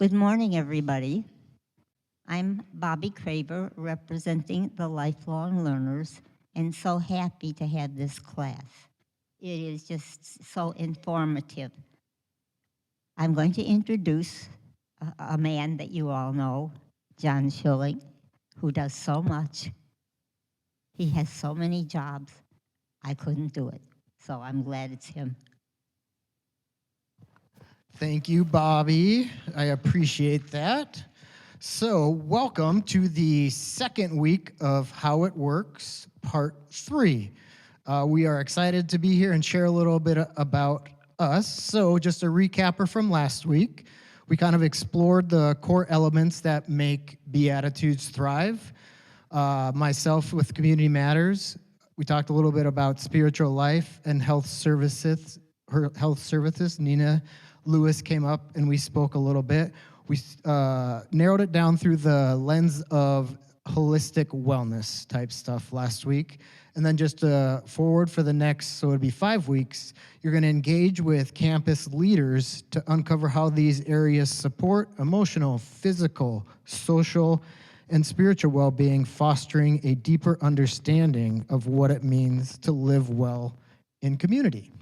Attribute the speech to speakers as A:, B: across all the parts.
A: Good morning, everybody. I'm Bobby Craver, representing the lifelong learners, and so happy to have this class. It is just so informative. I'm going to introduce a man that you all know, John Schilling, who does so much. He has so many jobs. I couldn't do it, so I'm glad it's him.
B: Thank you, Bobby. I appreciate that. So, welcome to the second week of How It Works, Part 3. We are excited to be here and share a little bit about us. So, just a recapper from last week, we kind of explored the core elements that make Beatitudes thrive. Myself with Community Matters, we talked a little bit about spiritual life and health services. Her health services, Nina Lewis, came up and we spoke a little bit. We narrowed it down through the lens of holistic wellness type stuff last week. And then just forward for the next, so it'd be 5 weeks, you're going to engage with campus leaders to uncover how these areas support emotional, physical, social, and spiritual well-being, fostering a deeper understanding of what it means to live well in community.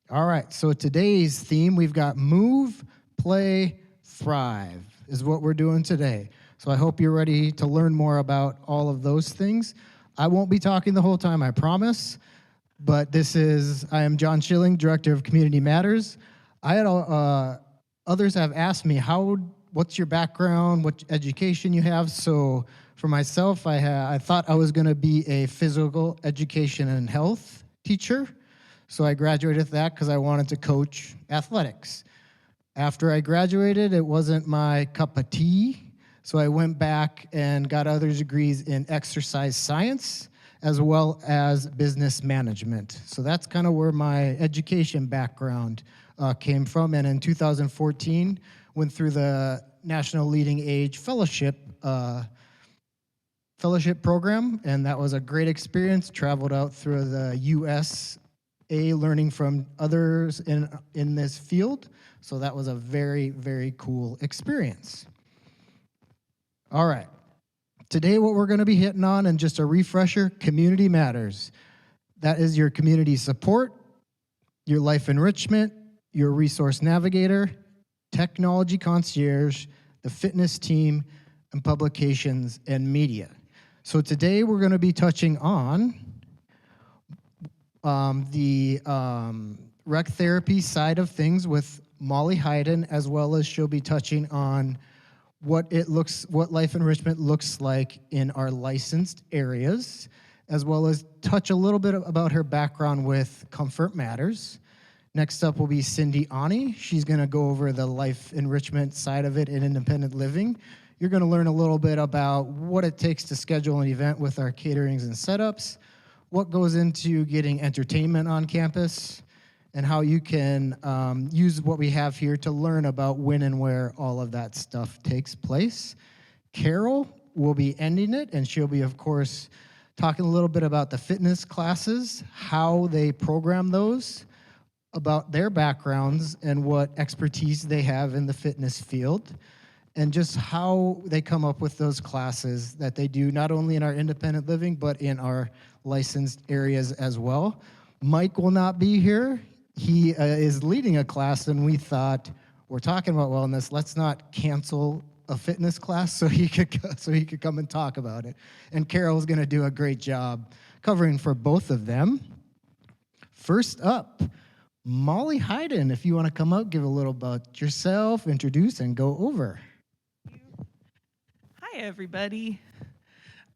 B: All right, so today's theme, we've got move, play, thrive is what we're doing today. So I hope you're ready to learn more about all of those things. I won't be talking the whole time, I promise, but I am John Schilling, Director of Community Matters. Others have asked me, what's your background, what education you have? So for myself, I thought I was gonna be a physical education and health teacher. So I graduated with that because I wanted to coach athletics. After I graduated, it wasn't my cup of tea. So I went back and got other degrees in exercise science as well as business management. So that's kind of where my education background came from. And in 2014, went through the National Leading Age Fellowship program, and that was a great experience. Traveled out through the USA, learning from others in this field. So that was a very, very cool experience. All right. Today, what we're going to be hitting on, and just a refresher, Community Matters. That is your community support, your life enrichment, your resource navigator, technology concierge, the fitness team, and publications and media. So today, we're going to be touching on the rec therapy side of things with Molly Hayden, as well as she'll be touching on what life enrichment looks like in our licensed areas, as well as touch a little bit about her background with Comfort Matters. Next up will be Cindy Ani. She's going to go over the life enrichment side of it in independent living. You're going to learn a little bit about what it takes to schedule an event with our caterings and setups, what goes into getting entertainment on campus, and how you can use what we have here to learn about when and where all of that stuff takes place. Carol will be ending it, and she'll be, of course, talking a little bit about the fitness classes, how they program those, about their backgrounds and what expertise they have in the fitness field, and just how they come up with those classes that they do, not only in our independent living, but in our licensed areas as well. Mike will not be here. He is leading a class, and we thought, we're talking about wellness, let's not cancel a fitness class so he could come and talk about it. And Carol's going to do a great job covering for both of them. First up, Molly Hayden, if you want to come up, give a little about yourself, introduce, and go over.
C: Hi, everybody.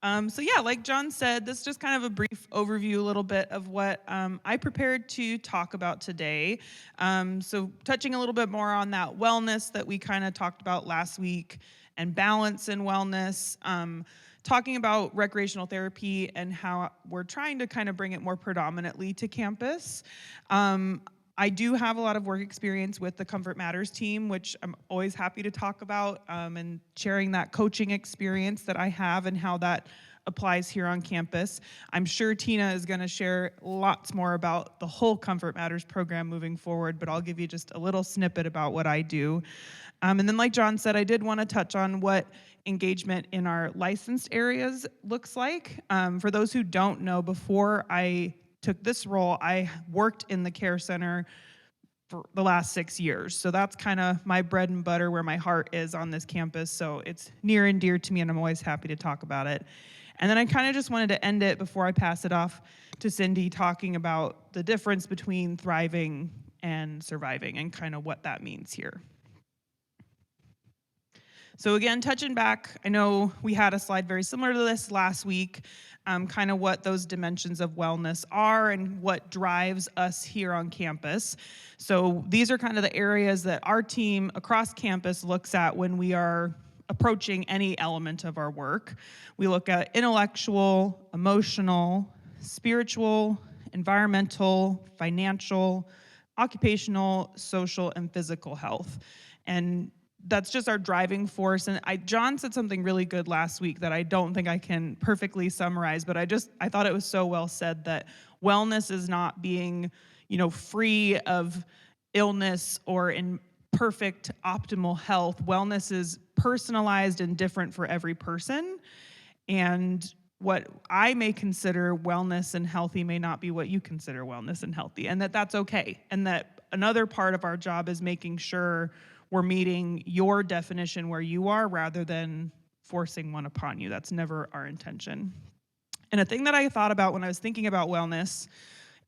C: Like John said, this is just kind of a brief overview, a little bit of what I prepared to talk about today. So touching a little bit more on that wellness that we kind of talked about last week and balance in wellness, talking about recreational therapy and how we're trying to kind of bring it more predominantly to campus. I do have a lot of work experience with the Comfort Matters team, which I'm always happy to talk about, and sharing that coaching experience that I have and how that applies here on campus. I'm sure Tina is going to share lots more about the whole Comfort Matters program moving forward, but I'll give you just a little snippet about what I do. And then like John said, I did want to touch on what engagement in our licensed areas looks like. For those who don't know, before I took this role, I worked in the care center for the last 6 years. So that's kind of my bread and butter, where my heart is on this campus. So it's near and dear to me, and I'm always happy to talk about it. And then I kind of just wanted to end it before I pass it off to Cindy, talking about the difference between thriving and surviving and kind of what that means here. So again, touching back, I know we had a slide very similar to this last week, kind of what those dimensions of wellness are and what drives us here on campus. So these are kind of the areas that our team across campus looks at when we are approaching any element of our work. We look at intellectual, emotional, spiritual, environmental, financial, occupational, social, and physical health. And that's just our driving force. And John said something really good last week that I don't think I can perfectly summarize, but I thought it was so well said, that wellness is not being, free of illness or in perfect optimal health. Wellness is personalized and different for every person. And what I may consider wellness and healthy may not be what you consider wellness and healthy, and that's okay. And that another part of our job is making sure we're meeting your definition where you are, rather than forcing one upon you. That's never our intention. And a thing that I thought about when I was thinking about wellness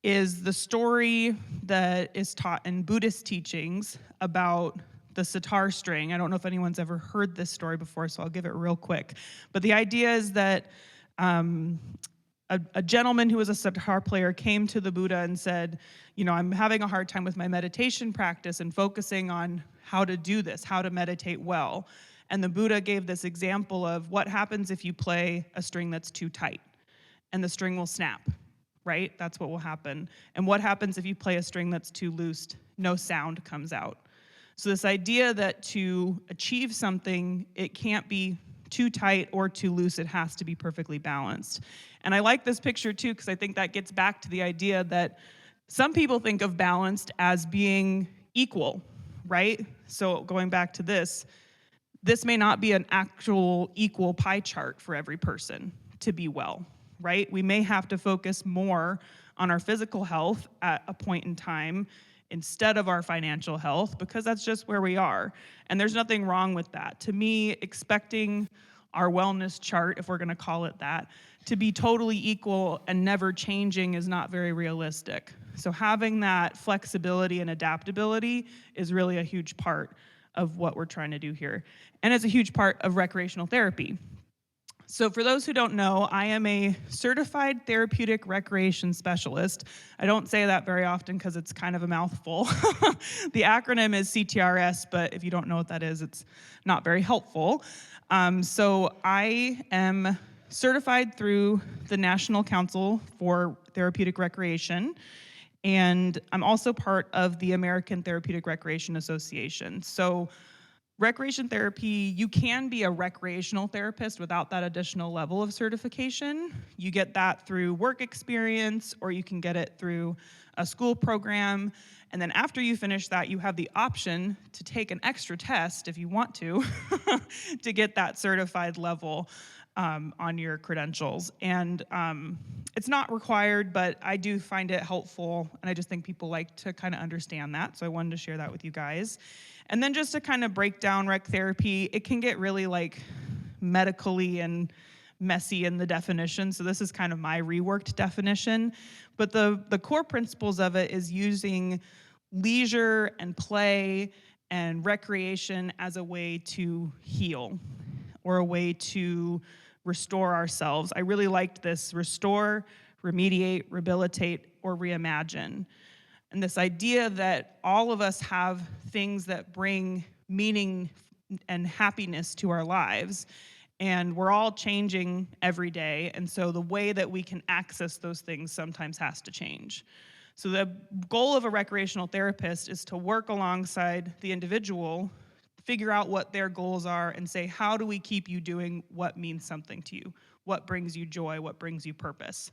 C: is the story that is taught in Buddhist teachings about the sitar string. I don't know if anyone's ever heard this story before, so I'll give it real quick. But the idea is that a gentleman who was a sitar player came to the Buddha and said, I'm having a hard time with my meditation practice and focusing on how to do this, how to meditate well. And the Buddha gave this example of what happens if you play a string that's too tight, and the string will snap, right? That's what will happen. And what happens if you play a string that's too loose? No sound comes out. So this idea that to achieve something, it can't be too tight or too loose, it has to be perfectly balanced. And I like this picture too, because I think that gets back to the idea that some people think of balanced as being equal, right? So going back to this may not be an actual equal pie chart for every person to be well, right? We may have to focus more on our physical health at a point in time instead of our financial health, because that's just where we are. And there's nothing wrong with that. To me, expecting our wellness chart, if we're going to call it that, to be totally equal and never changing is not very realistic. So having that flexibility and adaptability is really a huge part of what we're trying to do here. And it's a huge part of recreational therapy. So for those who don't know, I am a certified therapeutic recreation specialist. I don't say that very often because it's kind of a mouthful. The acronym is CTRS, but if you don't know what that is, it's not very helpful. So I am certified through the National Council for Therapeutic Recreation, and I'm also part of the American Therapeutic Recreation Association. So recreation therapy, you can be a recreational therapist without that additional level of certification. You get that through work experience, or you can get it through a school program. And then after you finish that, you have the option to take an extra test if you want to get that certified level on your credentials. And it's not required, but I do find it helpful, and I just think people like to kind of understand that, so I wanted to share that with you guys. And then just to kind of break down rec therapy, it can get really medically and messy in the definition, so this is kind of my reworked definition. But the core principles of it is using leisure and play and recreation as a way to heal, or a way to restore ourselves. I really liked this: restore, remediate, rehabilitate, or reimagine. And this idea that all of us have things that bring meaning and happiness to our lives, and we're all changing every day, and so the way that we can access those things sometimes has to change. So the goal of a recreational therapist is to work alongside the individual, figure out what their goals are, and say, how do we keep you doing what means something to you? what brings you joy, what brings you purpose.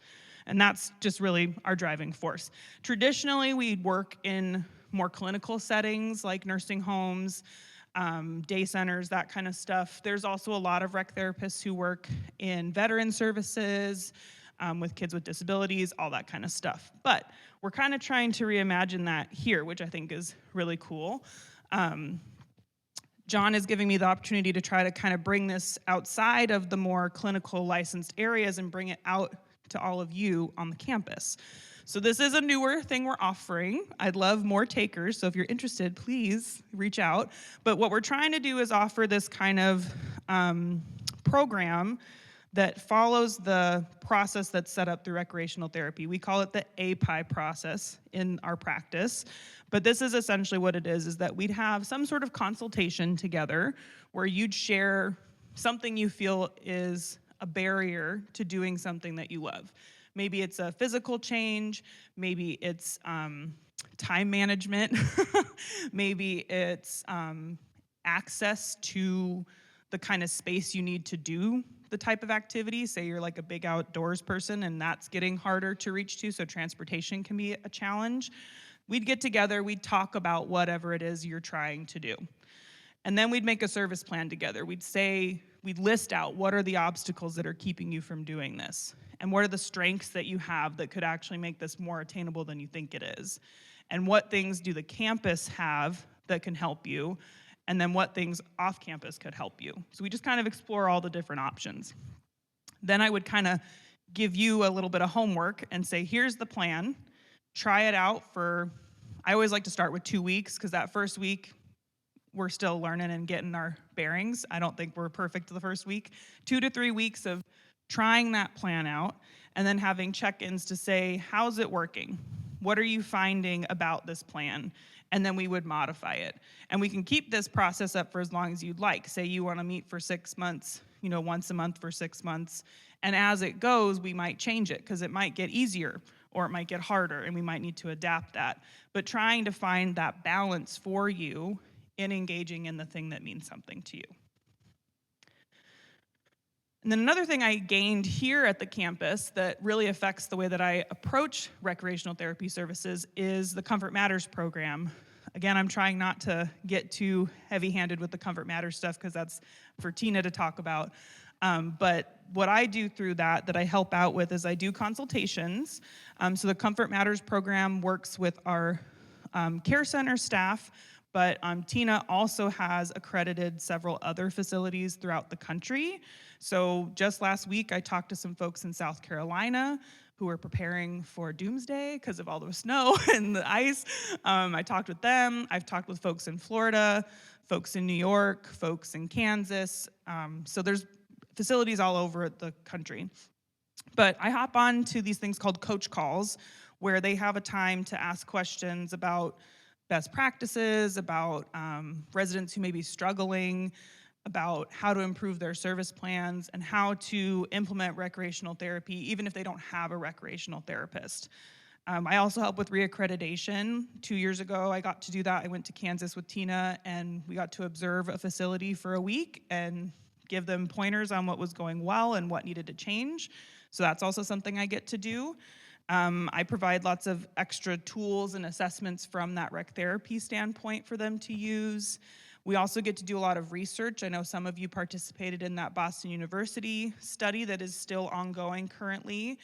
C: And that's just really our driving force. Traditionally, we work in more clinical settings like nursing homes, day centers, that kind of stuff. There's also a lot of rec therapists who work in veteran services, with kids with disabilities, all that kind of stuff. But we're kind of trying to reimagine that here, which I think is really cool. John is giving me the opportunity to try to kind of bring this outside of the more clinical licensed areas and bring it out to all of you on the campus. So this is a newer thing we're offering. I'd love more takers, so if you're interested, please reach out. But what we're trying to do is offer this kind of program that follows the process that's set up through recreational therapy. We call it the API process in our practice. But this is essentially what it is that we'd have some sort of consultation together where you'd share something you feel is a barrier to doing something that you love. Maybe it's a physical change, maybe it's time management, maybe it's access to the kind of space you need to do the type of activity. Say you're like a big outdoors person and that's getting harder to reach to, so transportation can be a challenge. We'd get together, we'd talk about whatever it is you're trying to do. And then we'd make a service plan together. We'd list out what are the obstacles that are keeping you from doing this, and what are the strengths that you have that could actually make this more attainable than you think it is, and what things do the campus have that can help you, and then what things off campus could help you. So we just kind of explore all the different options. Then I would kind of give you a little bit of homework and say, here's the plan. Try it out for, I always like to start with 2 weeks, because that first week, we're still learning and getting our bearings. I don't think we're perfect the first week. 2 to 3 weeks of trying that plan out, and then having check-ins to say, how's it working? What are you finding about this plan? And then we would modify it. And we can keep this process up for as long as you'd like. Say you want to meet for 6 months, once a month for 6 months. And as it goes, we might change it, because it might get easier or it might get harder, and we might need to adapt that. But trying to find that balance for you in engaging in the thing that means something to you. And then another thing I gained here at the campus that really affects the way that I approach recreational therapy services is the Comfort Matters program. Again, I'm trying not to get too heavy-handed with the Comfort Matters stuff, because that's for Tina to talk about. But what I do through that I help out with, is I do consultations. So the Comfort Matters program works with our care center staff, but Tina also has accredited several other facilities throughout the country. So just last week, I talked to some folks in South Carolina who are preparing for doomsday because of all the snow and the ice. I talked with them. I've talked with folks in Florida, folks in New York, folks in Kansas. So there's facilities all over the country. But I hop on to these things called coach calls, where they have a time to ask questions about best practices, about residents who may be struggling, about how to improve their service plans, and how to implement recreational therapy, even if they don't have a recreational therapist. I also help with reaccreditation. 2 years ago, I got to do that. I went to Kansas with Tina, and we got to observe a facility for a week and give them pointers on what was going well and what needed to change. So that's also something I get to do. I provide lots of extra tools and assessments from that rec therapy standpoint for them to use. We also get to do a lot of research. I know some of you participated in that Boston University study that is still ongoing currently.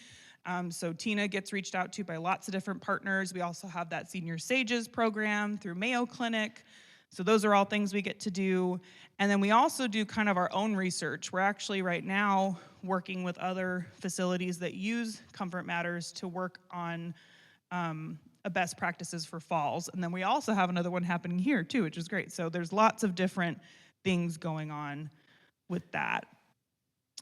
C: So Tina gets reached out to by lots of different partners. We also have that Senior Sages program through Mayo Clinic. So those are all things we get to do. And then we also do kind of our own research. We're actually right now working with other facilities that use Comfort Matters to work on a best practices for falls. And then we also have another one happening here too, which is great. So there's lots of different things going on with that.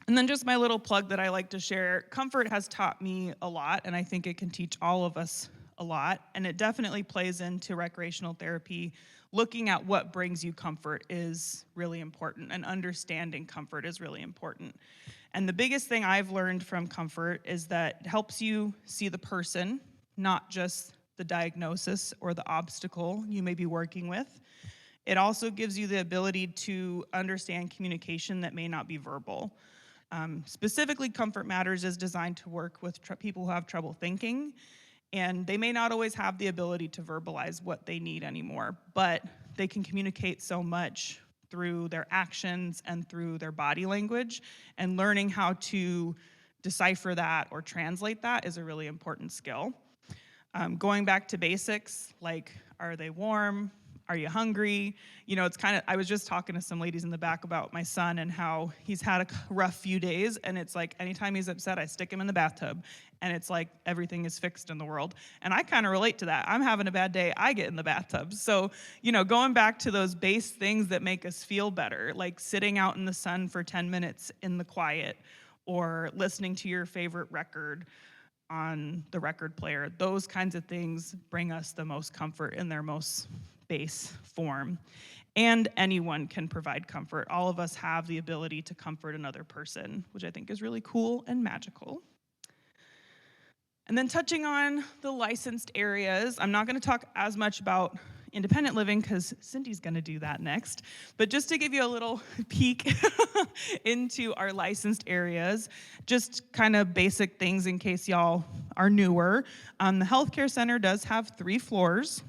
C: And then just my little plug that I like to share. Comfort has taught me a lot, and I think it can teach all of us a lot. And it definitely plays into recreational therapy. Looking at what brings you comfort is really important, and understanding comfort is really important. And the biggest thing I've learned from Comfort is that it helps you see the person, not just the diagnosis or the obstacle you may be working with. It also gives you the ability to understand communication that may not be verbal. Specifically, Comfort Matters is designed to work with people who have trouble thinking, and they may not always have the ability to verbalize what they need anymore, but they can communicate so much through their actions and through their body language, and learning how to decipher that or translate that is a really important skill. Going back to basics, like, are they warm? Are you hungry? You know, it's kind of, I was just talking to some ladies in the back about my son and how he's had a rough few days, and it's like anytime he's upset, I stick him in the bathtub, and it's like everything is fixed in the world. And I kind of relate to that. I'm having a bad day, I get in the bathtub. So, you know, going back to those base things that make us feel better, like sitting out in the sun for 10 minutes in the quiet, or listening to your favorite record on the record player, those kinds of things bring us the most comfort in their most base form. And anyone can provide comfort. All of us have the ability to comfort another person, which I think is really cool and magical. And then touching on the licensed areas, I'm not going to talk as much about independent living because Cindy's going to do that next. But just to give you a little peek into our licensed areas, just kind of basic things in case y'all are newer. The healthcare center does have 3 floors.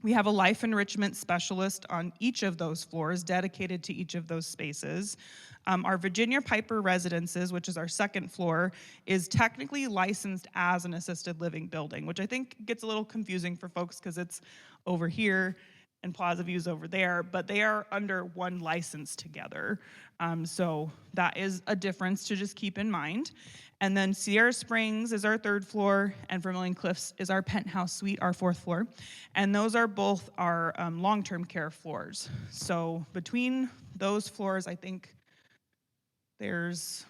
C: We have a life enrichment specialist on each of those floors, dedicated to each of those spaces. Our Virginia Piper Residences, which is our 2nd floor, is technically licensed as an assisted living building, which I think gets a little confusing for folks because it's over here and Plaza View's over there, but they are under one license together. So that is a difference to just keep in mind. And then Sierra Springs is our 3rd floor, and Vermilion Cliffs is our penthouse suite, our 4th floor. And those are both our long-term care floors. So between those floors, I think there's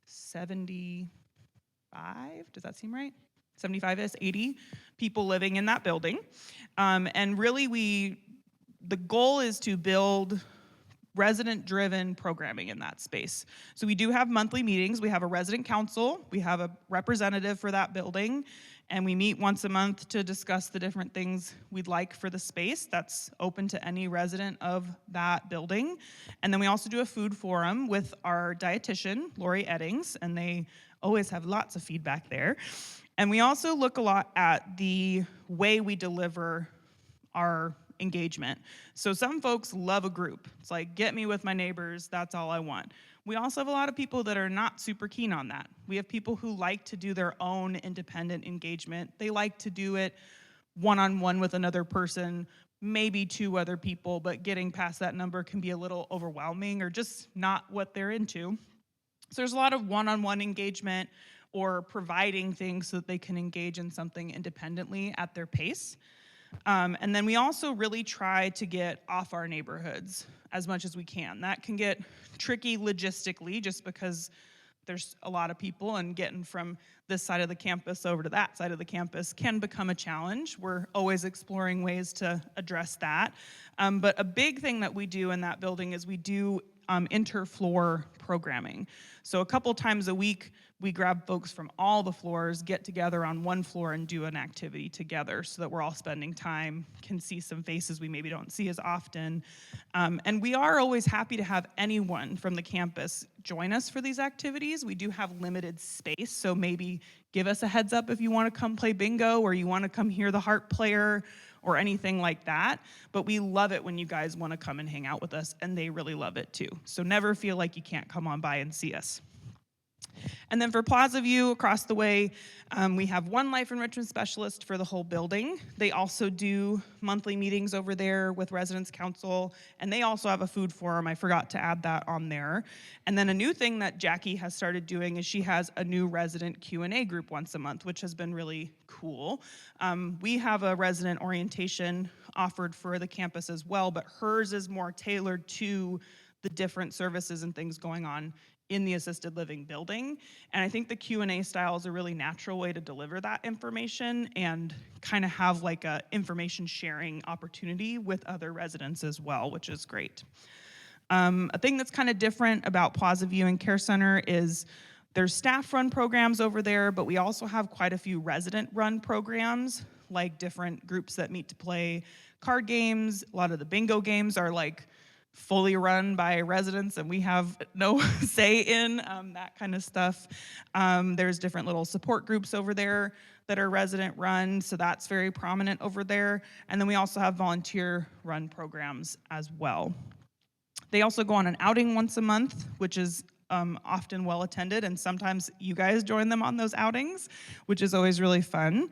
C: 75, does that seem right? 75-ish, 80 people living in that building. And really the goal is to build resident-driven programming in that space. So we do have monthly meetings. We have a resident council. We have a representative for that building, and we meet once a month to discuss the different things we'd like for the space. That's open to any resident of that building. And then we also do a food forum with our dietitian, Lori Eddings, and they always have lots of feedback there. And we also look a lot at the way we deliver our engagement. So some folks love a group. It's like, get me with my neighbors, that's all I want. We also have a lot of people that are not super keen on that. We have people who like to do their own independent engagement. They like to do it one-on-one with another person, maybe 2 other people, but getting past that number can be a little overwhelming or just not what they're into. So there's a lot of one-on-one engagement or providing things so that they can engage in something independently at their pace. And then we also really try to get off our neighborhoods as much as we can. That can get tricky logistically just because there's a lot of people, and getting from this side of the campus over to that side of the campus can become a challenge. We're always exploring ways to address that. But a big thing that we do in that building is we do inter-floor programming. So a couple times a week, we grab folks from all the floors, get together on one floor and do an activity together so that we're all spending time, can see some faces we maybe don't see as often. And we are always happy to have anyone from the campus join us for these activities. We do have limited space, so maybe give us a heads up if you want to come play bingo or you want to come hear the harp player or anything like that. But we love it when you guys want to come and hang out with us, and they really love it too. So never feel like you can't come on by and see us. And then for Plaza View, across the way, we have one life enrichment specialist for the whole building. They also do monthly meetings over there with Residents Council, and they also have a food forum. I forgot to add that on there. And then a new thing that Jackie has started doing is she has a new resident Q&A group once a month, which has been really cool. We have a resident orientation offered for the campus as well, but hers is more tailored to the different services and things going on in the assisted living building. And I think the Q&A style is a really natural way to deliver that information and kind of have like a information sharing opportunity with other residents as well, which is great. A thing that's kind of different about Plaza View and Care Center is there's staff-run programs over there, but we also have quite a few resident-run programs, like different groups that meet to play card games. A lot of the bingo games are like fully run by residents and we have no say in, that kind of stuff. There's different little support groups over there that are resident run, so that's very prominent over there. And then we also have volunteer run programs as well. They also go on an outing once a month, which is often well attended, and sometimes you guys join them on those outings, which is always really fun.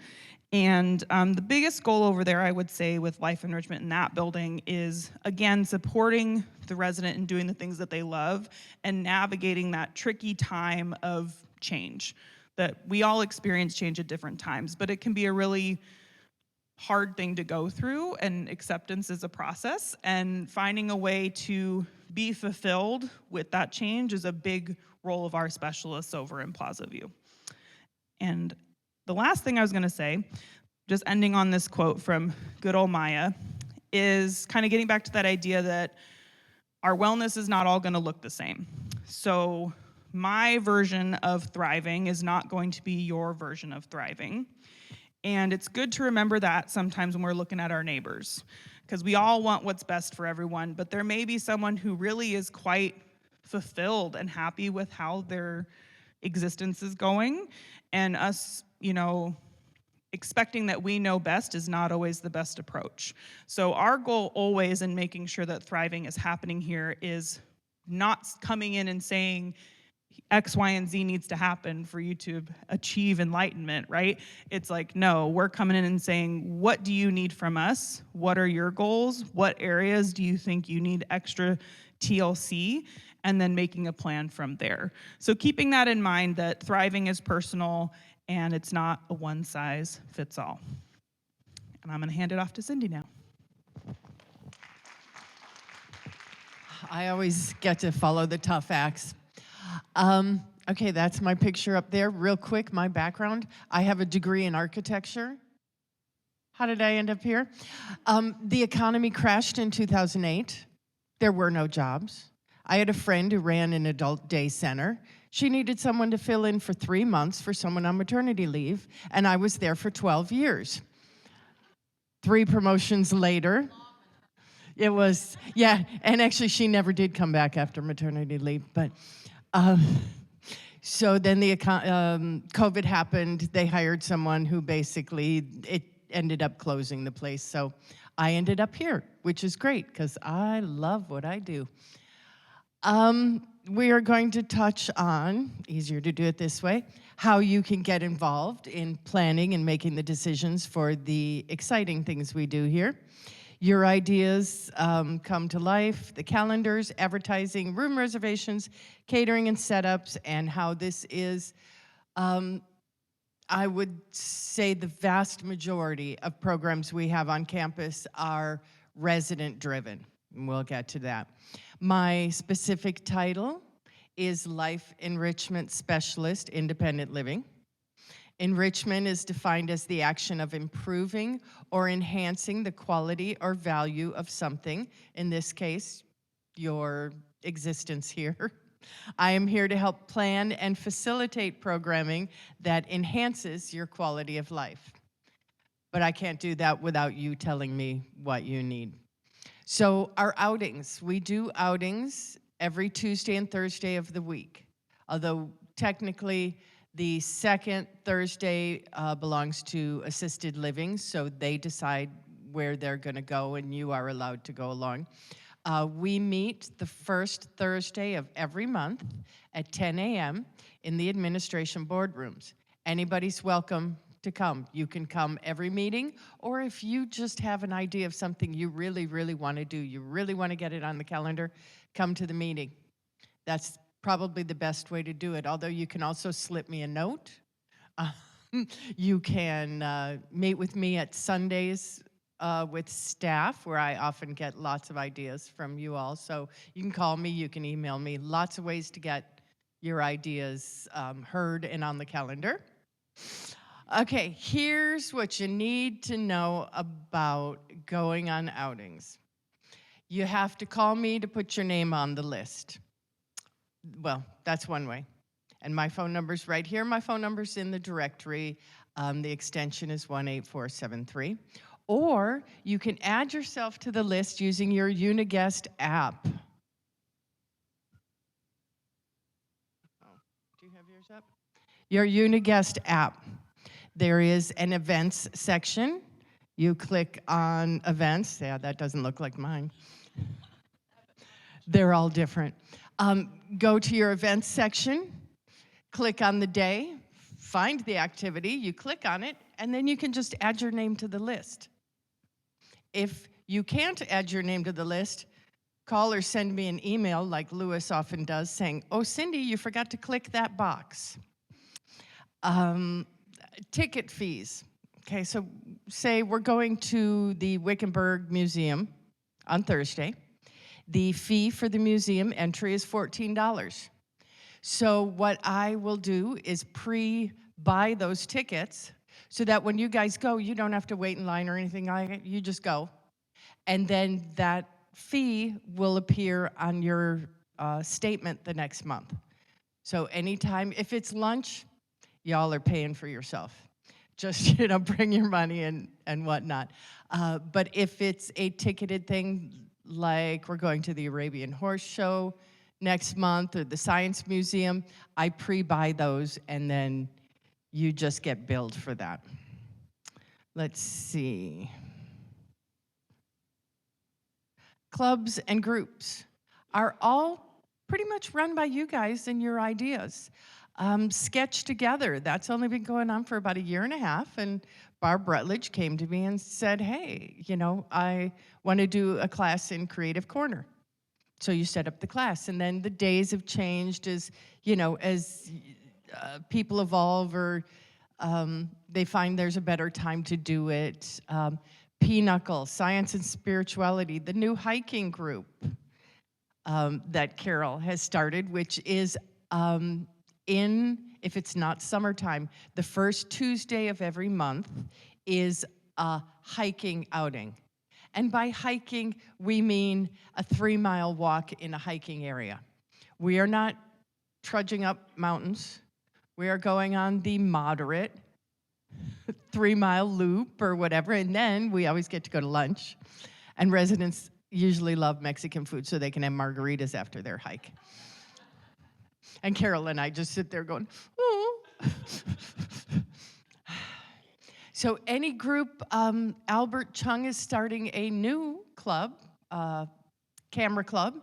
C: And the biggest goal over there, I would say, with life enrichment in that building is, again, supporting the resident and doing the things that they love and navigating that tricky time of change. That we all experience change at different times, but it can be a really hard thing to go through, and acceptance is a process, and finding a way to be fulfilled with that change is a big role of our specialists over in Plaza View. And the last thing I was going to say, just ending on this quote from good old Maya, is kind of getting back to that idea that our wellness is not all going to look the same. So my version of thriving is not going to be your version of thriving. And it's good to remember that sometimes when we're looking at our neighbors, because we all want what's best for everyone, but there may be someone who really is quite fulfilled and happy with how their existence is going, and us, expecting that we know best is not always the best approach. So our goal always in making sure that thriving is happening here is not coming in and saying X, Y, and Z needs to happen for you to achieve enlightenment, right? It's like, no, we're coming in and saying, what do you need from us? What are your goals? What areas do you think you need extra TLC? And then making a plan from there. So keeping that in mind, that thriving is personal and it's not a one size fits all. And I'm going to hand it off to Cindy now.
D: I always get to follow the tough acts. Okay, that's my picture up there. Real quick, my background. I have a degree in architecture. How did I end up here? The economy crashed in 2008. There were no jobs. I had a friend who ran an adult day center. She needed someone to fill in for 3 months for someone on maternity leave, and I was there for 12 years. 3 promotions later, it was, yeah, and actually she never did come back after maternity leave, but so then the COVID happened. They hired someone who basically, it ended up closing the place. So I ended up here, which is great because I love what I do. We are going to touch on, easier to do it this way, how you can get involved in planning and making the decisions for the exciting things we do here. Your ideas come to life, the calendars, advertising, room reservations, catering and setups, and how this is, I would say the vast majority of programs we have on campus are resident-driven. We'll get to that. My specific title is Life Enrichment Specialist, Independent Living. Enrichment is defined as the action of improving or enhancing the quality or value of something, in this case, your existence here. I am here to help plan and facilitate programming that enhances your quality of life. But I can't do that without you telling me what you need. So our outings, we do outings every Tuesday and Thursday of the week, although technically the second Thursday belongs to assisted living, so they decide where they're going to go, and you are allowed to go along. We meet the first Thursday of every month at 10 a.m. in the administration boardrooms. Anybody's welcome to come. You can come every meeting, or if you just have an idea of something you really, really want to do, you really want to get it on the calendar, come to the meeting. That's probably the best way to do it, although you can also slip me a note. You can meet with me at Sundays with staff, where I often get lots of ideas from you all. So you can call me, you can email me, lots of ways to get your ideas heard and on the calendar. Okay, here's what you need to know about going on outings. You have to call me to put your name on the list. Well, that's one way. And my phone number's right here. My phone number's in the directory. The extension is 18473. or you can add yourself to the list using your Uniguest app. Do you have yours up? Your Uniguest app. There is an events section. You click on events. Yeah, that doesn't look like mine. They're all different. Go to your events section, click on the day, find the activity, you click on it, and then you can just add your name to the list. If you can't add your name to the list, call or send me an email like Lewis often does saying, oh, Cindy, you forgot to click that box. Ticket fees. Okay, so say we're going to the Wickenburg Museum on Thursday. The fee for the museum entry is $14. So what I will do is pre-buy those tickets so that when you guys go, you don't have to wait in line or anything like it. You just go. And then that fee will appear on your statement the next month. So anytime, if it's lunch, y'all are paying for yourself. Just, bring your money and whatnot. But if it's a ticketed thing, like we're going to the Arabian Horse Show next month or the Science Museum, I pre-buy those and then you just get billed for that. Let's see. Clubs and groups are all pretty much run by you guys and your ideas. Sketch Together, that's only been going on for about a year and a half, and Barb Rutledge came to me and said, hey, I want to do a class in Creative Corner. So you set up the class, and then the days have changed as people evolve or they find there's a better time to do it. Pinnacle, Science and Spirituality, the new hiking group that Carol has started, which is if it's not summertime, the first Tuesday of every month is a hiking outing. And by hiking, we mean a 3-mile walk in a hiking area. We are not trudging up mountains. We are going on the moderate 3-mile loop or whatever, and then we always get to go to lunch. And residents usually love Mexican food, so they can have margaritas after their hike. And Carol and I just sit there going, oh. So any group, Albert Chung is starting a new club, Camera Club.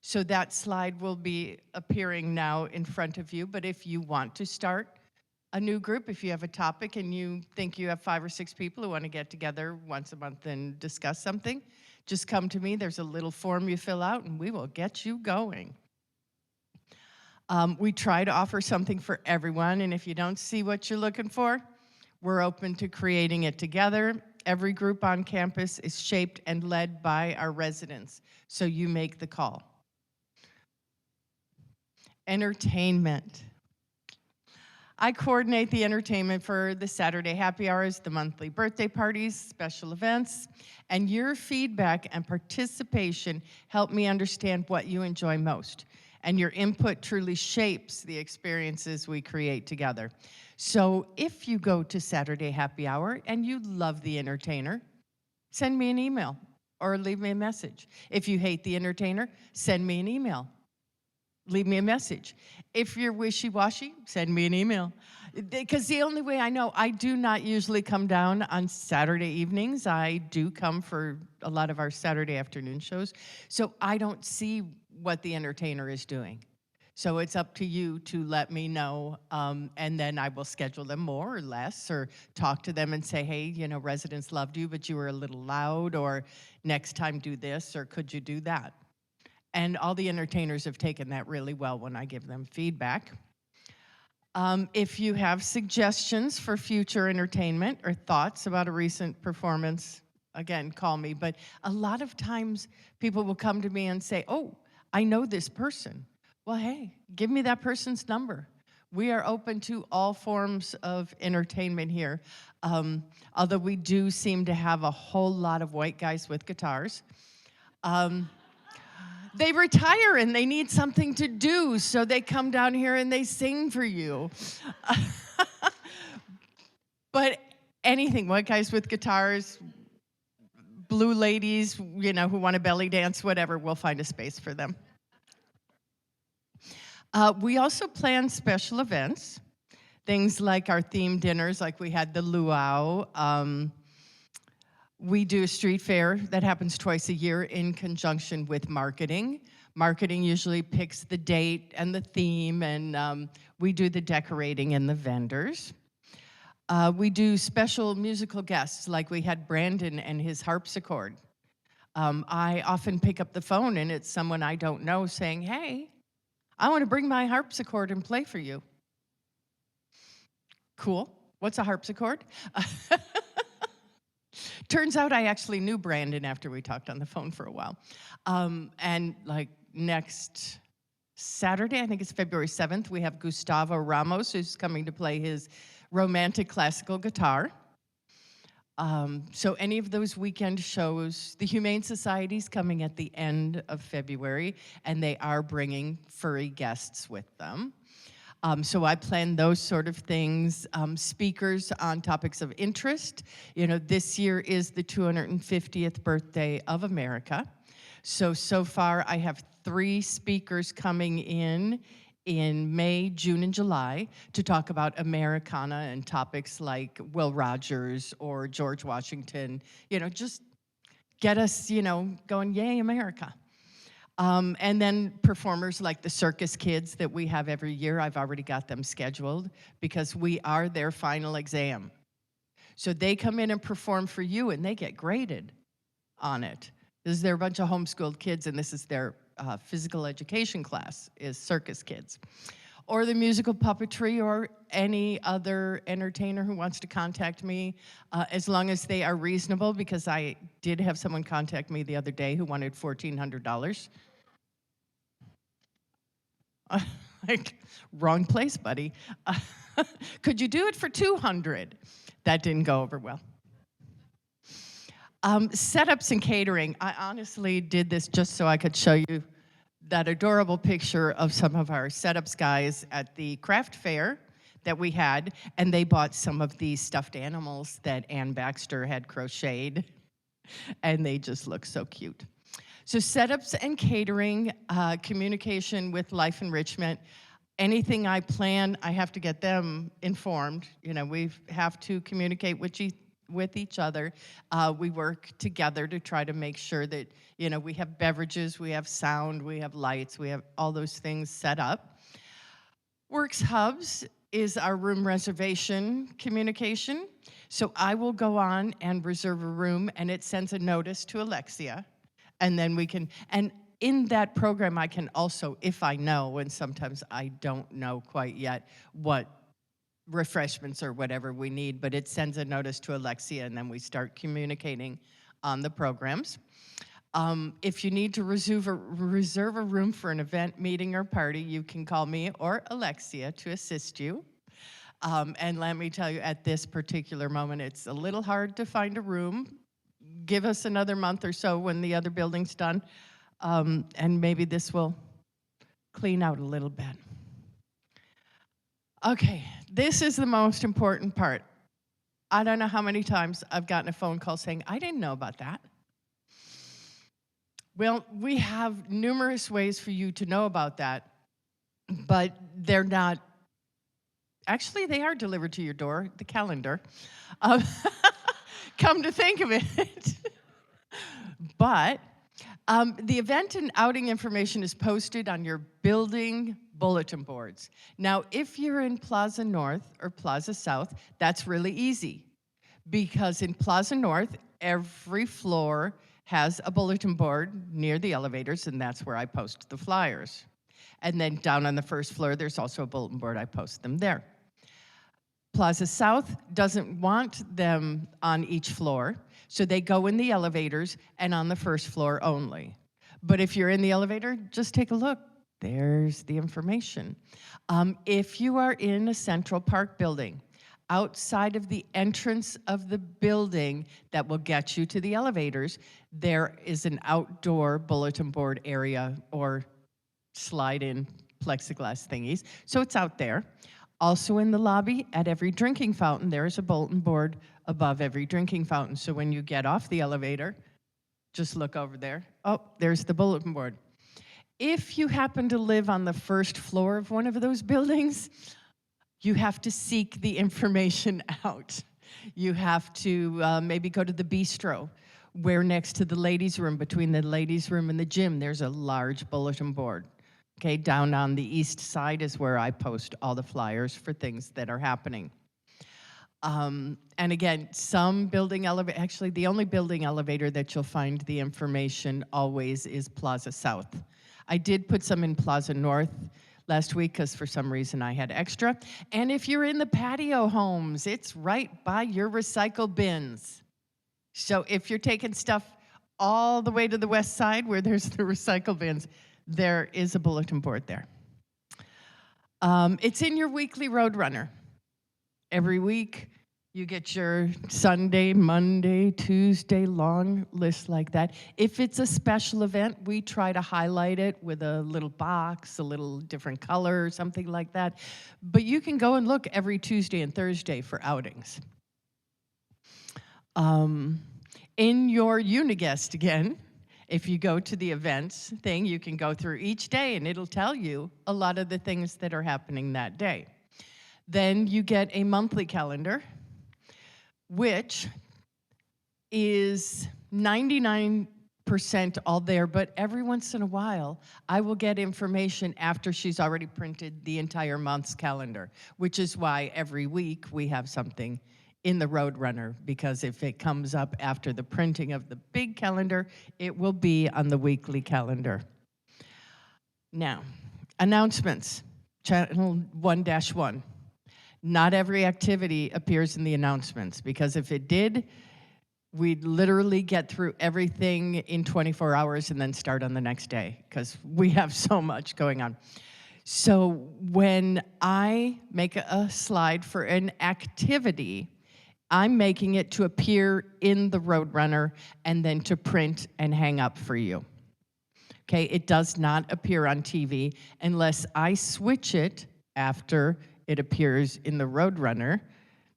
D: So that slide will be appearing now in front of you. But if you want to start a new group, if you have a topic and you think you have 5 or 6 people who want to get together once a month and discuss something, just come to me. There's a little form you fill out, and we will get you going. We try to offer something for everyone, and if you don't see what you're looking for, we're open to creating it together. Every group on campus is shaped and led by our residents, so you make the call. Entertainment. I coordinate the entertainment for the Saturday happy hours, the monthly birthday parties, special events, and your feedback and participation help me understand what you enjoy most. And your input truly shapes the experiences we create together. So if you go to Saturday happy hour and you love the entertainer, send me an email or leave me a message. If you hate the entertainer, send me an email. Leave me a message. If you're wishy-washy, send me an email. Because the only way I know, I do not usually come down on Saturday evenings. I do come for a lot of our Saturday afternoon shows. So I don't see what the entertainer is doing. So it's up to you to let me know, and then I will schedule them more or less, or talk to them and say, hey, residents loved you, but you were a little loud, or next time do this, or could you do that? And all the entertainers have taken that really well when I give them feedback. If you have suggestions for future entertainment or thoughts about a recent performance, again, call me. But a lot of times people will come to me and say, oh, I know this person. Well, hey, give me that person's number. We are open to all forms of entertainment here. Although we do seem to have a whole lot of white guys with guitars. They retire and they need something to do, so they come down here and they sing for you. But anything, white guys with guitars, blue ladies, who want to belly dance, whatever, we'll find a space for them. We also plan special events, things like our theme dinners, like we had the luau. We do a street fair that happens twice a year in conjunction with marketing. Marketing usually picks the date and the theme, and we do the decorating and the vendors. We do special musical guests, like we had Brandon and his harpsichord. I often pick up the phone, and it's someone I don't know saying, "Hey, I want to bring my harpsichord and play for you." Cool. What's a harpsichord? Turns out I actually knew Brandon after we talked on the phone for a while. And like next Saturday, I think it's February 7th, we have Gustavo Ramos, who's coming to play his romantic classical guitar. So any of those weekend shows, the Humane Society's coming at the end of February, and they are bringing furry guests with them. So I plan those sort of things. Speakers on topics of interest. This year is the 250th birthday of America. So far I have 3 speakers coming in May, June, and July to talk about Americana and topics like Will Rogers or George Washington. Just get us, going, yay, America. And then performers like the Circus Kids that we have every year, I've already got them scheduled because we are their final exam. So they come in and perform for you, and they get graded on it. They're a bunch of homeschooled kids, and this is their physical education class, is Circus Kids. Or the musical puppetry, or any other entertainer who wants to contact me, as long as they are reasonable, because I did have someone contact me the other day who wanted $1,400. Like, wrong place, buddy. Could you do it for $200? That didn't go over well. Setups and catering. I honestly did this just so I could show you that adorable picture of some of our setups guys at the craft fair that we had, and they bought some of these stuffed animals that Ann Baxter had crocheted, and they just look so cute. So setups and catering, communication with Life Enrichment. Anything I plan, I have to get them informed. We have to communicate with each other. We work together to try to make sure that, we have beverages, we have sound, we have lights, we have all those things set up. Works Hubs is our room reservation communication. So I will go on and reserve a room, and it sends a notice to Alexia. And then we can, and in that program, I can also, if I know, and sometimes I don't know quite yet, what refreshments or whatever we need, but it sends a notice to Alexia, and then we start communicating on the programs. If you need to reserve a room for an event, meeting, or party, you can call me or Alexia to assist you. And let me tell you, at this particular moment, it's a little hard to find a room. Give us another month or so when the other building's done, and maybe this will clean out a little bit. Okay, this is the most important part. I don't know how many times I've gotten a phone call saying, I didn't know about that. Well, we have numerous ways for you to know about that, but they're not, actually they are delivered to your door, the calendar. Come to think of it. But the event and outing information is posted on your building bulletin boards. Now, if you're in Plaza North or Plaza South, that's really easy, because in Plaza North, every floor has a bulletin board near the elevators, and that's where I post the flyers. And then down on the first floor, there's also a bulletin board. I post them there. Plaza South doesn't want them on each floor, so they go in the elevators and on the first floor only. But if you're in the elevator, just take a look. There's the information. If you are in a Central Park building, outside of the entrance of the building that will get you to the elevators, there is an outdoor bulletin board area or slide-in plexiglass thingies. So it's out there. Also in the lobby, at every drinking fountain, there is a bulletin board above every drinking fountain. So when you get off the elevator, Just look over there. Oh, there's the bulletin board. If you happen to live on the first floor of one of those buildings, you have to seek the information out. You have to maybe go to the bistro, where next to the ladies' room, between the ladies' room and the gym, there's a large bulletin board. Okay, down on the east side is where I post all the flyers for things that are happening. And again, some building elevator, actually the only building elevator that you'll find the information always is Plaza South. I did put some in Plaza North last week because for some reason I had extra. And if you're in the patio homes, it's right by your recycle bins. So if you're taking stuff all the way to the west side where there's the recycle bins, there is a bulletin board there. It's in your weekly Roadrunner. Every week, you get your Sunday, Monday, Tuesday long list like that. If it's a special event, we try to highlight it with a little box, a little different color, something like that. But you can go and look every Tuesday and Thursday for outings. In your Uniguest, again, if you go to the events thing, you can go through each day and it'll tell you a lot of the things that are happening that day. Then you get a monthly calendar, which is 99% all there, but every once in a while, I will get information after she's already printed the entire month's calendar, which is why every week we have something in the Roadrunner, because if it comes up after the printing of the big calendar, it will be on the weekly calendar. Now, announcements, channel 1-1. Not every activity appears in the announcements, because if it did, we'd literally get through everything in 24 hours and then start on the next day, because we have so much going on. So when I make a slide for an activity, I'm making it to appear in the Roadrunner and then to print and hang up for you. Okay, it does not appear on TV unless I switch it after it appears in the Roadrunner,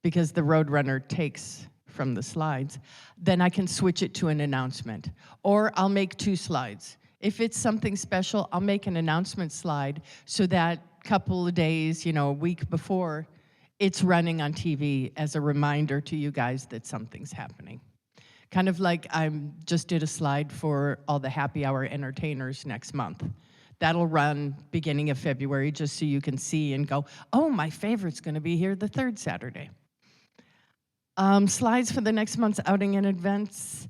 D: because the Roadrunner takes from the slides. Then I can switch it to an announcement, or I'll make 2 slides. If it's something special, I'll make an announcement slide so that couple of days, a week before, it's running on TV as a reminder to you guys that something's happening. Kind of like I just did a slide for all the happy hour entertainers next month. That'll run beginning of February, just so you can see and go, oh, my favorite's going to be here the 3rd Saturday. Slides for the next month's outing and events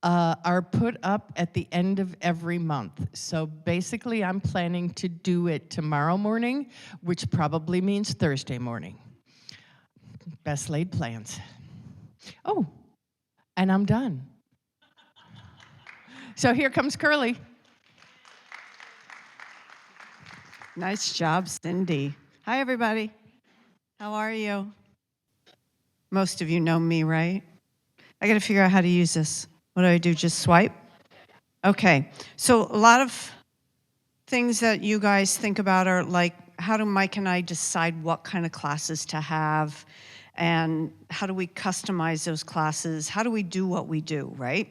D: are put up at the end of every month. So basically, I'm planning to do it tomorrow morning, which probably means Thursday morning. Best laid plans. Oh, and I'm done. So here comes Curly.
E: Nice job, Cindy. Hi, everybody. How are you? Most of you know me, right? I got to figure out how to use this. What do I do? Just swipe? Okay. So a lot of things that you guys think about are like, how do Mike and I decide what kind of classes to have? And how do we customize those classes? How do we do what we do, right?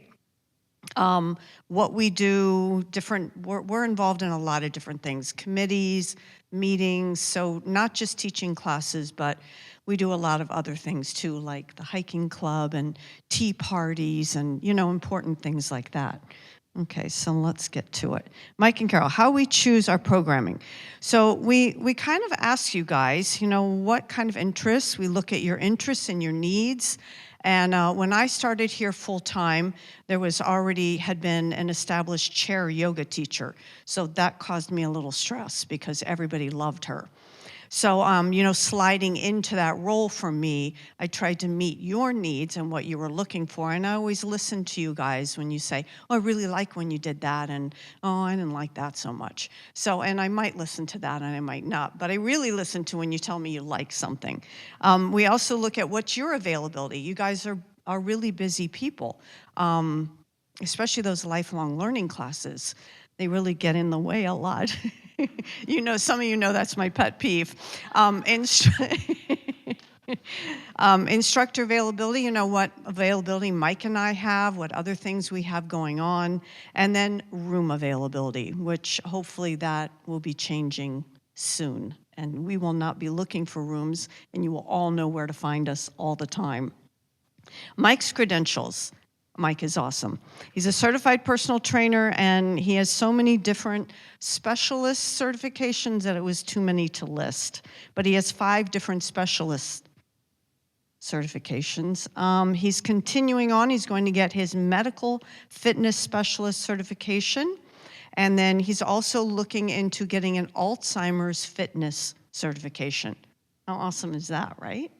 E: What we do, we're involved in a lot of different things, committees, meetings, so not just teaching classes, but we do a lot of other things too, like the hiking club and tea parties and, important things like that. Okay, so let's get to it. Mike and Carol, how we choose our programming. So we kind of ask you guys, what kind of interests. We look at your interests and your needs. And when I started here full-time, there had been an established chair yoga teacher. So that caused me a little stress because everybody loved her. So, sliding into that role for me, I tried to meet your needs and what you were looking for. And I always listen to you guys when you say, oh, I really like when you did that. And, oh, I didn't like that so much. So, and I might listen to that and I might not. But I really listen to when you tell me you like something. We also look at what's your availability. You guys are really busy people, especially those lifelong learning classes. They really get in the way a lot. Some of you know that's my pet peeve. Instructor availability, you know what availability Mike and I have, what other things we have going on, and then room availability, which hopefully that will be changing soon. And we will not be looking for rooms, and you will all know where to find us all the time. Mike's credentials. Mike is awesome. He's a certified personal trainer, and he has so many different specialist certifications that it was too many to list. But he has 5 different specialist certifications. He's continuing on. He's going to get his medical fitness specialist certification. And then he's also looking into getting an Alzheimer's fitness certification. How awesome is that, right?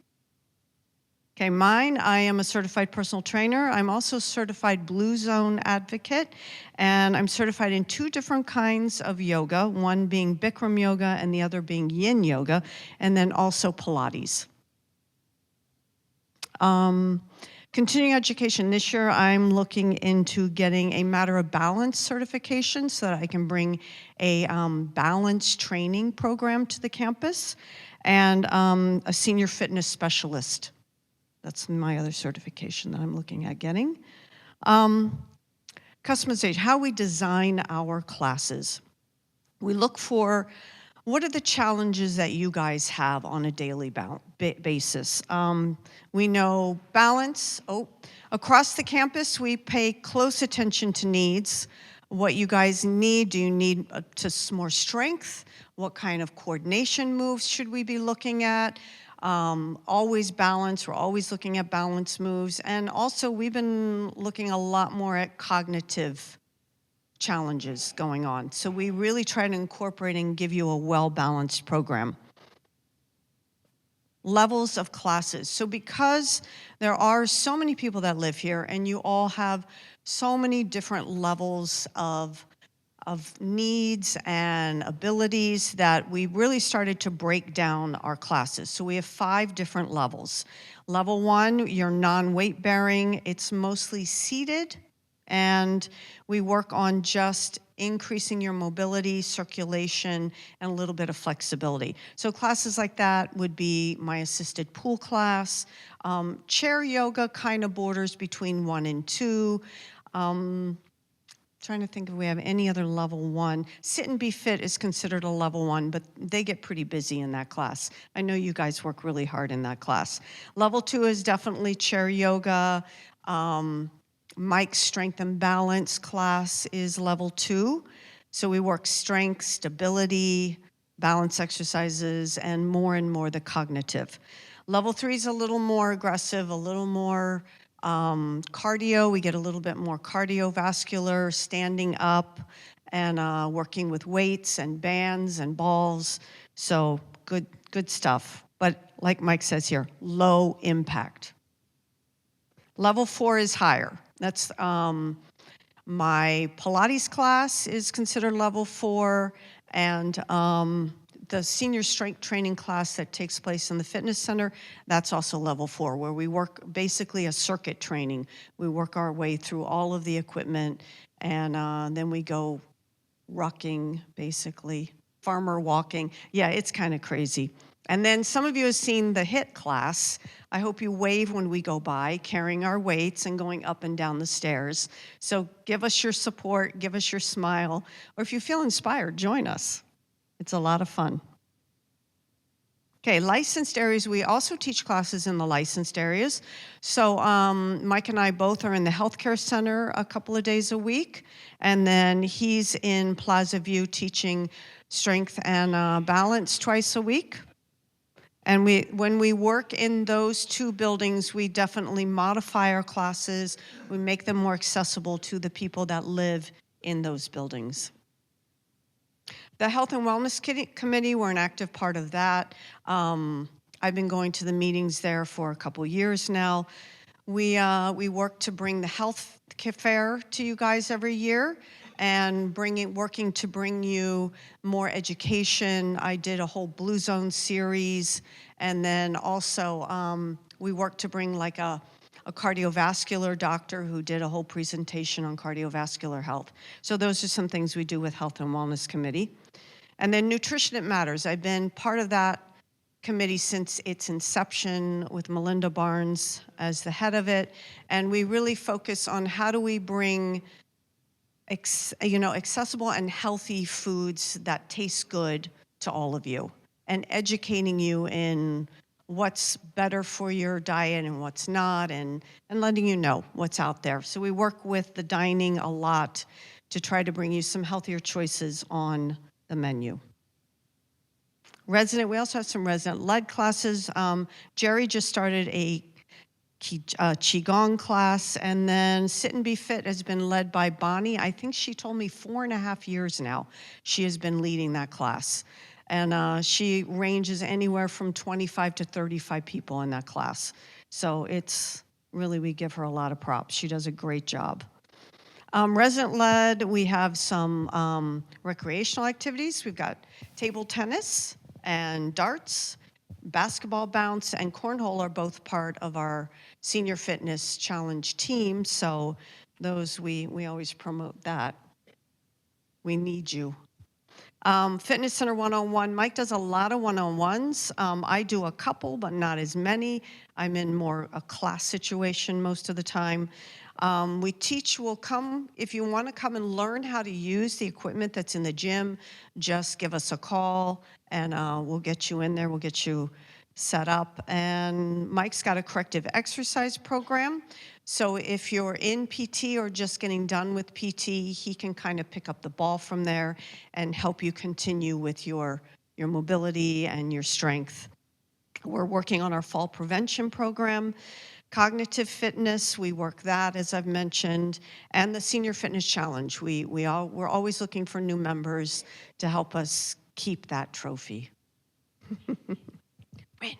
E: Okay, mine, I am a certified personal trainer. I'm also a certified Blue Zone advocate, and I'm certified in 2 different kinds of yoga, one being Bikram yoga and the other being Yin yoga, and then also Pilates. Continuing education, this year I'm looking into getting a Matter of Balance certification so that I can bring a balance training program to the campus, and a senior fitness specialist. That's my other certification that I'm looking at getting. Customization, how we design our classes. We look for what are the challenges that you guys have on a daily basis. We know balance. Across the campus, we pay close attention to needs. What you guys need, do you need more strength? What kind of coordination moves should we be looking at? Always balance, we're always looking at balance moves. And also we've been looking a lot more at cognitive challenges going on. So we really try to incorporate and give you a well-balanced program. Levels of classes. So because there are so many people that live here and you all have so many different levels of needs and abilities that we really started to break down our classes. So we have 5 different levels. Level 1, you're non-weight bearing. It's mostly seated, and we work on just increasing your mobility, circulation, and a little bit of flexibility. So classes like that would be my assisted pool class. Chair yoga kind of borders between 1 and 2. Trying to think if we have any other level 1. Sit and Be Fit is considered a level 1, but they get pretty busy in that class. I know you guys work really hard in that class. Level 2 is definitely chair yoga. Mike's strength and balance class is level 2. So we work strength, stability, balance exercises, and more the cognitive. Level 3 is a little more aggressive, a little more cardio. We get a little bit more cardiovascular, standing up, and working with weights and bands and balls. So good stuff. But like Mike says here, low impact. Level 4 is higher. That's my Pilates class is considered level 4, and the senior strength training class that takes place in the fitness center, that's also level 4, where we work basically a circuit training. We work our way through all of the equipment, and then we go rucking, basically, farmer walking. Yeah, it's kind of crazy. And then some of you have seen the HIIT class. I hope you wave when we go by, carrying our weights and going up and down the stairs. So give us your support, give us your smile, or if you feel inspired, join us. It's a lot of fun. Okay, licensed areas. We also teach classes in the licensed areas. So Mike and I both are in the healthcare center a couple of days a week, and then he's in Plaza View teaching strength and balance twice a week. And when we work in those 2 buildings, we definitely modify our classes. We make them more accessible to the people that live in those buildings. The Health and Wellness Committee, we're an active part of that. I've been going to the meetings there for a couple years now. We work to bring the health fair to you guys every year, and working to bring you more education. I did a whole Blue Zone series, and then also we work to bring like a cardiovascular doctor who did a whole presentation on cardiovascular health. So those are some things we do with Health and Wellness Committee. And then Nutrition It Matters. I've been part of that committee since its inception with Melinda Barnes as the head of it. And we really focus on how do we bring accessible and healthy foods that taste good to all of you, and educating you in what's better for your diet and what's not, and letting you know what's out there. So we work with the dining a lot to try to bring you some healthier choices on the menu. We also have some resident-led classes. Jerry just started a Qigong class, and then Sit and Be Fit has been led by Bonnie. I think she told me 4.5 years now she has been leading that class. And she ranges anywhere from 25 to 35 people in that class. So it's really, we give her a lot of props. She does a great job. Resident-led, we have some recreational activities. We've got table tennis and darts. Basketball, bounce, and cornhole are both part of our Senior Fitness Challenge team, so those, we always promote that. We need you. Fitness Center 101, Mike does a lot of one-on-ones. I do a couple, but not as many. I'm in more a class situation most of the time. We teach, we'll come, if you want to come and learn how to use the equipment that's in the gym, just give us a call and we'll get you in there, we'll get you set up. And Mike's got a corrective exercise program. So if you're in PT or just getting done with PT, he can kind of pick up the ball from there and help you continue with your mobility and your strength. We're working on our fall prevention program. Cognitive fitness, we work that, as I've mentioned, and the Senior Fitness Challenge. We're always looking for new members to help us keep that trophy. Win.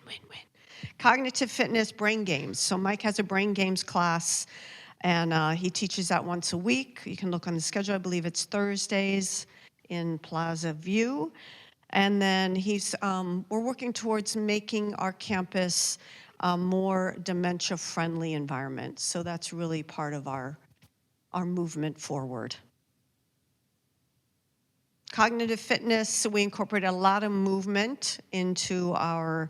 E: Cognitive fitness, brain games. So Mike has a brain games class, and he teaches that once a week. You can look on the schedule. I believe it's Thursdays in Plaza View. And then we're working towards making our campus a more dementia-friendly environment. So that's really part of our movement forward. Cognitive fitness, we incorporate a lot of movement into our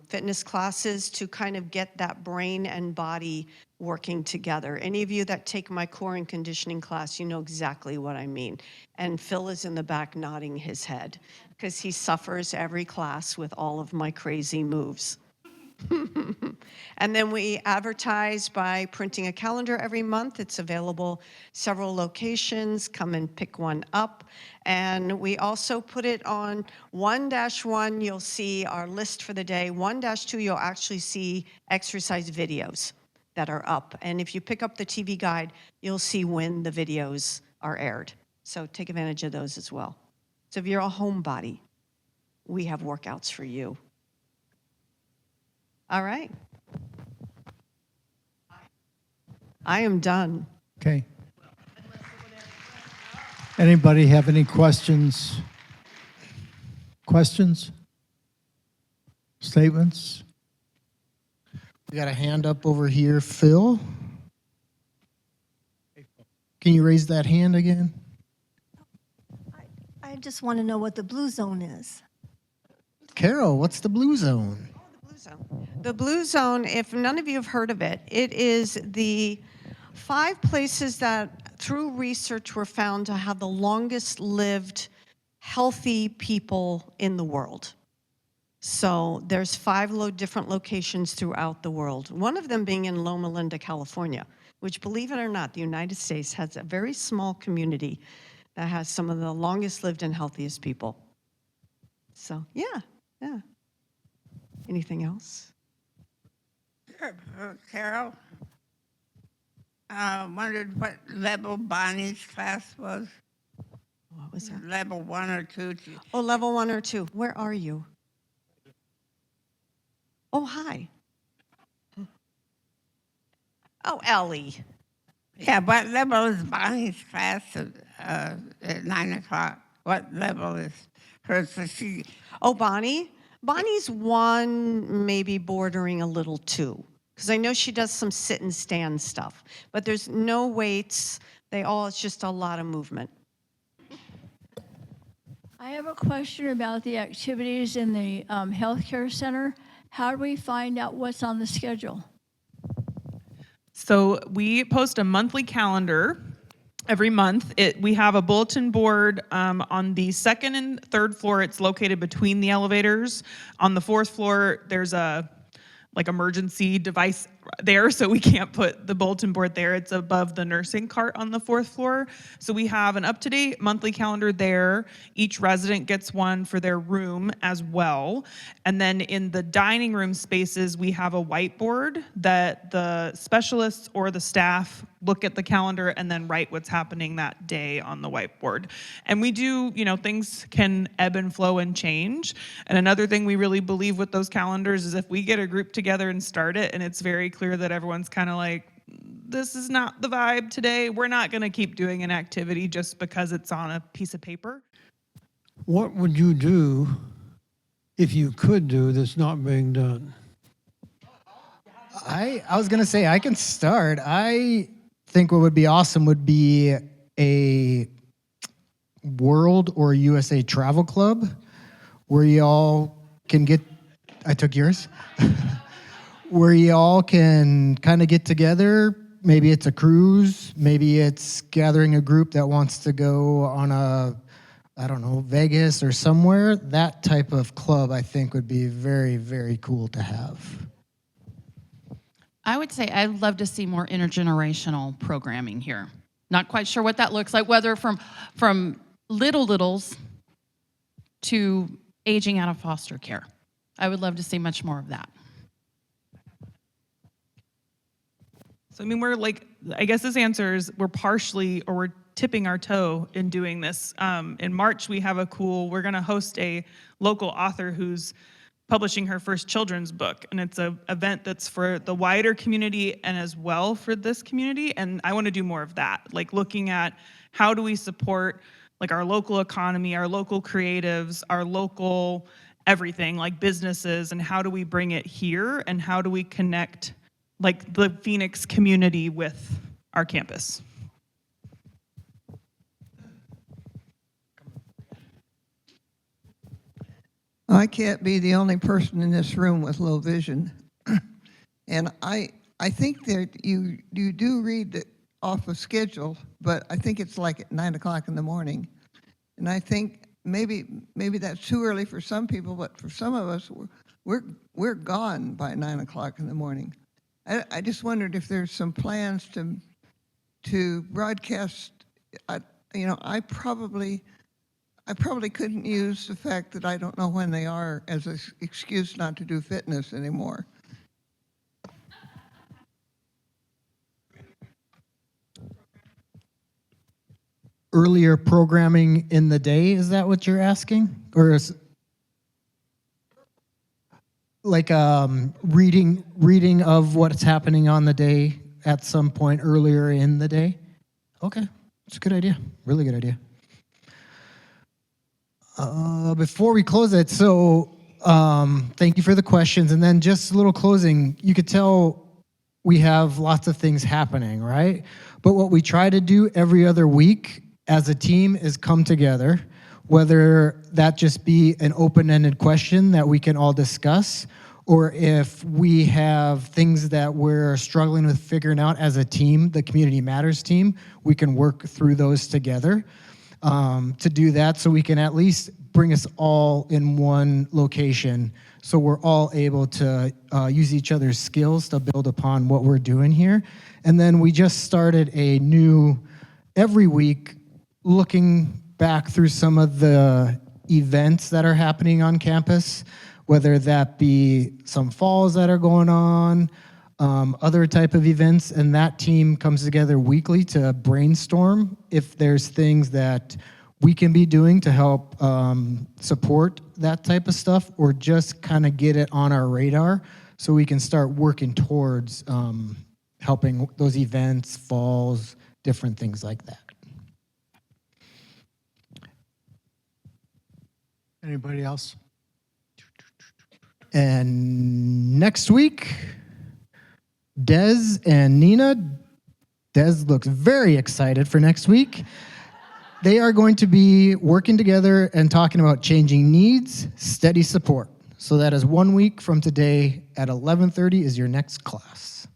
E: fitness classes to kind of get that brain and body working together. Any of you that take my core and conditioning class, you know exactly what I mean. And Phil is in the back nodding his head because he suffers every class with all of my crazy moves. And then we advertise by printing a calendar every month. It's available several locations. Come and pick one up. And we also put it on 1-1, you'll see our list for the day. 1-2, you'll actually see exercise videos that are up. And if you pick up the TV guide, you'll see when the videos are aired. So take advantage of those as well. So if you're a homebody, we have workouts for you. All right. I am done.
F: Okay. Anybody have any questions? Questions? Statements?
B: We got a hand up over here, Phil. Can you raise that hand again?
G: I just want to know what the blue zone is.
B: Carol, what's the blue zone?
E: The Blue Zone, if none of you have heard of it, it is the 5 places that, through research, were found to have the longest lived healthy people in the world. So there's 5 different locations throughout the world, one of them being in Loma Linda, California, which, believe it or not, the United States has a very small community that has some of the longest lived and healthiest people. So, yeah. Anything else?
H: Carol, wondered what level Bonnie's class was.
E: What was that?
H: Level 1 or 2.
E: Oh, level 1 or 2. Where are you? Oh, hi. Oh, Ellie.
H: Yeah, what level is Bonnie's class at 9 o'clock? What level is hers? So she,
E: Oh, Bonnie? Bonnie's 1, maybe bordering a little 2. Because I know she does some sit and stand stuff. But there's no weights. It's just a lot of movement.
I: I have a question about the activities in the healthcare center. How do we find out what's on the schedule?
C: So we post a monthly calendar every month. We have a bulletin board on the second and third floor. It's located between the elevators. On the fourth floor, there's a emergency device there, so we can't put the bulletin board there. It's above the nursing cart on the fourth floor. So we have an up-to-date monthly calendar there. Each resident gets one for their room as well. And then in the dining room spaces, we have a whiteboard that the specialists or the staff look at the calendar and then write what's happening that day on the whiteboard. And we do, things can ebb and flow and change. And another thing we really believe with those calendars is if we get a group together and start it and it's very clear that everyone's kind of like, this is not the vibe today, we're not going to keep doing an activity just because it's on a piece of paper.
F: What would you do if you could do that's not being done?
B: I was going to say, I can start. I think what would be awesome would be a world or USA travel club where y'all can get, I took yours, where y'all can kind of get together. Maybe it's a cruise, maybe it's gathering a group that wants to go on Vegas or somewhere. That type of club, I think, would be very, very cool to have.
J: I would say I'd love to see more intergenerational programming here. Not quite sure what that looks like, whether from littles to aging out of foster care. I would love to see much more of that.
C: So, I guess this answers, we're tipping our toe in doing this. In March, we're going to host a local author who's publishing her first children's book. And it's an event that's for the wider community and as well for this community. And I want to do more of that, looking at how do we support our local economy, our local creatives, our local everything, businesses, and how do we bring it here and how do we connect the Phoenix community with our campus.
K: I can't be the only person in this room with low vision. And I think that you do read it off of schedule, but I think it's at 9 o'clock in the morning. And I think maybe that's too early for some people, but for some of us, we're gone by 9 o'clock in the morning. I just wondered if there's some plans to broadcast. I probably couldn't use the fact that I don't know when they are as an excuse not to do fitness anymore.
B: Earlier programming in the day, is that what you're asking? Or is reading of what's happening on the day at some point earlier in the day? Okay, that's a good idea, really good idea. Before we close it, thank you for the questions. And then just a little closing, you could tell we have lots of things happening, right? But what we try to do every other week as a team is come together, whether that just be an open-ended question that we can all discuss, or if we have things that we're struggling with figuring out as a team, the Community Matters team, we can work through those together. To do that so we can at least bring us all in one location so we're all able to use each other's skills to build upon what we're doing here. And then we just started a new, every week, looking back through some of the events that are happening on campus, whether that be some falls that are going on, other type of events, and that team comes together weekly to brainstorm if there's things that we can be doing to help support that type of stuff, or just kind of get it on our radar so we can start working towards helping those events, falls, different things like that.
F: Anybody else?
B: And next week, Des and Nina. Des looks very excited for next week. They are going to be working together and talking about changing needs, steady support. So that is 1 week from today at 11:30 is your next class.